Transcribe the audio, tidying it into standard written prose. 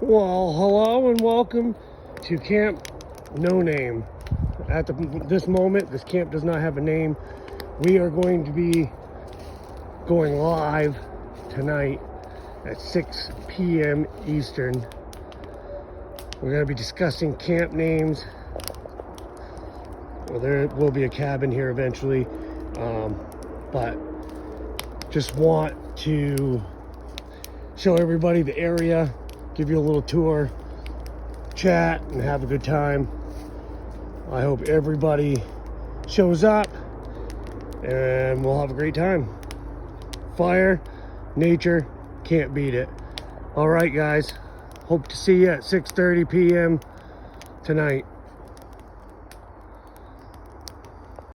Well, hello and welcome to Camp No Name. At this moment, this camp does not have a name. We are going to be going live tonight at 6 p.m. Eastern. We're going to be discussing camp names. Well, there will be a cabin here eventually, but just want to show everybody the area, give you a little tour, chat, and have a good time. I hope everybody shows up and we'll have a great time. Fire, nature, can't beat it. All right, guys. Hope to see you at 6:30 p.m. tonight.